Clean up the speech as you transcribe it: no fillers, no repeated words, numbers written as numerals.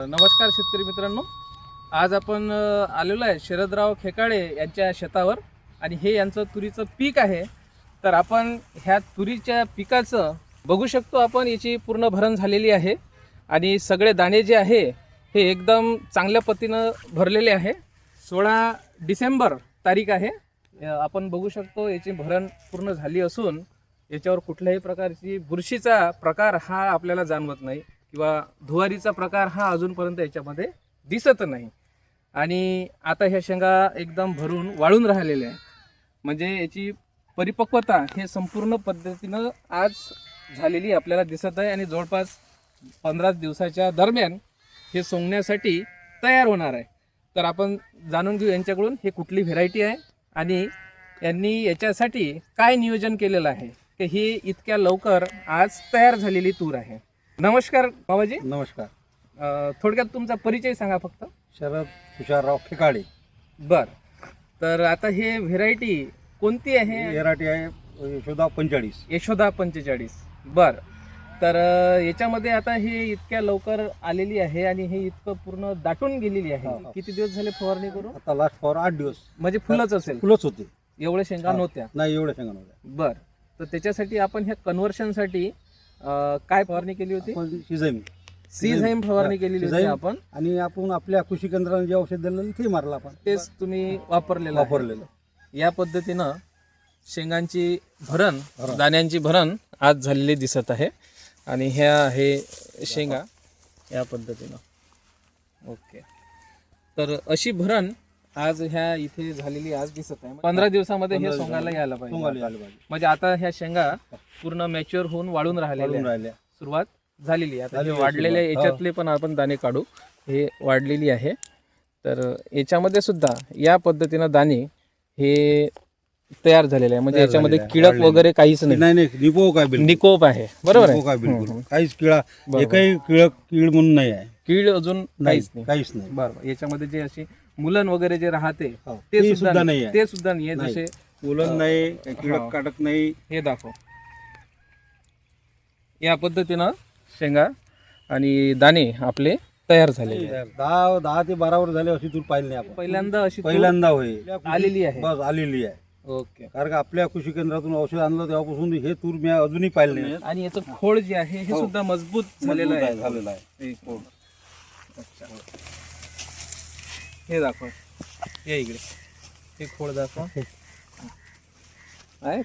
नमस्कार शेतकरी मित्रांनो, आज आपण आलेलो आहे शरदराव खेकाडे यांच्या शेतावर आणि हे यांचं तुरीचं पीक आहे. तर आपण ह्या तुरीच्या पिकाचं बघू शकतो, आपण याची पूर्ण भरण झालेली आहे आणि सगळे दाणे जे आहे हे एकदम चांगल्या पद्धतीनं भरलेले आहे. 16 डिसेंबर तारीख आहे. आपण बघू शकतो याची भरण पूर्ण झाली असून याच्यावर कुठल्याही प्रकारची बुरशीचा प्रकार हा आपल्याला जाणवत नाही किंवा धुवारीचा प्रकार हा अजूनपर्यंत याच्यामध्ये दिसत नाही. आणि आता ह्या शेंगा एकदम भरून वाळून राहिलेल्या आहे, म्हणजे याची परिपक्वता हे संपूर्ण पद्धतीनं आज झालेली आपल्याला दिसत आहे आणि जवळपास 15 दिवसाच्या दरम्यान हे सोंगण्यासाठी तयार होणार आहे. तर आपण जाणून घेऊ यांच्याकडून हे कुठली व्हेरायटी आहे आणि यांनी याच्यासाठी काय नियोजन केलेलं आहे की ही इतक्या लवकर आज तयार झालेली तूर आहे. नमस्कार बाबाजी. नमस्कार. थोडक्यात तुमचा परिचय सांगा फक्त. शरद तुषारराव खेकाडे. बर, तर आता हे व्हेरायटी कोणती आहे? व्हेरायटी आहे यशोदा 45. यशोदा 45. बर, तर याच्यामध्ये आता हे इतक्या लवकर आलेली आहे आणि हे इतकं पूर्ण दाटून गेलेली आहे. किती दिवस झाले फवारणी करून? आता लास्ट फॉर 8 दिवस. म्हणजे फुलच असेल? फुलच होते, एवढे शेंगा नव्हत्या? नाही, एवढ्या शेंगा नव्हत्या. बर, तर त्याच्यासाठी आपण ह्या कन्व्हर्शनसाठी काय फवारणी केली होती? सीझाईम फवारणी केलेली होती आपण. आणि आपण आपल्या कृषी केंद्राने जे औषध दिलेलं ते मारलं आपण. तेच तुम्ही वापरलेलं. या पद्धतीनं शेंगांची भरण, दाण्यांची भरण आज झालेली दिसत आहे आणि ह्या आहे शेंगा या पद्धतीनं. ओके, तर अशी भरण आज ह्या इथे झालेली आज दिसत आहे. 15 दिवसामध्ये हे सोंगायला यायला पाहिजे. म्हणजे आता ह्या शेंगा पूर्ण मॅच्युअर होऊन वाळून राहिलेल्या, सुरुवात झालेली आहे. आता हे वाढलेले याच्यातले पण आपण दाणे काढू. हे वाढलेली आहे, तर याच्यामध्ये सुद्धा या पद्धतीनं दाणे हे तयार झालेले आहे. म्हणजे याच्यामध्ये किडक वगैरे काहीच नाही. निकोप आहे. बरोबर आहे. काहीच किडा, एकही कीड म्हणून नाही आहे. कीड अजून काहीच नाही. बरोबर. याच्यामध्ये जे अशी मुलन वगैरे जे राहते ते सुद्धा नाही आहे. ते सुद्धा नाही आहे. जसे मुलन नाही, किडक काटक नाही. हे दाखव. या पद्धतीनं शेंगा आणि दाणे आपले तयार झालेले. 10 ते 12 वर्ष झाले अशी तूर पाहिली नाही आपण. पहिल्यांदा होईल आलेली आहे. बस आलेली आहे. ओके. कारण का आपल्या कृषी केंद्रातून औषध आणलं तेव्हापासून हे तूर मी अजूनही पाहिलं नाही. आणि याचं खोड जे आहे हे सुद्धा मजबूत झालेलं आहे. अच्छा, हे दाखव. या इकडे हे खोड दाखव आहे.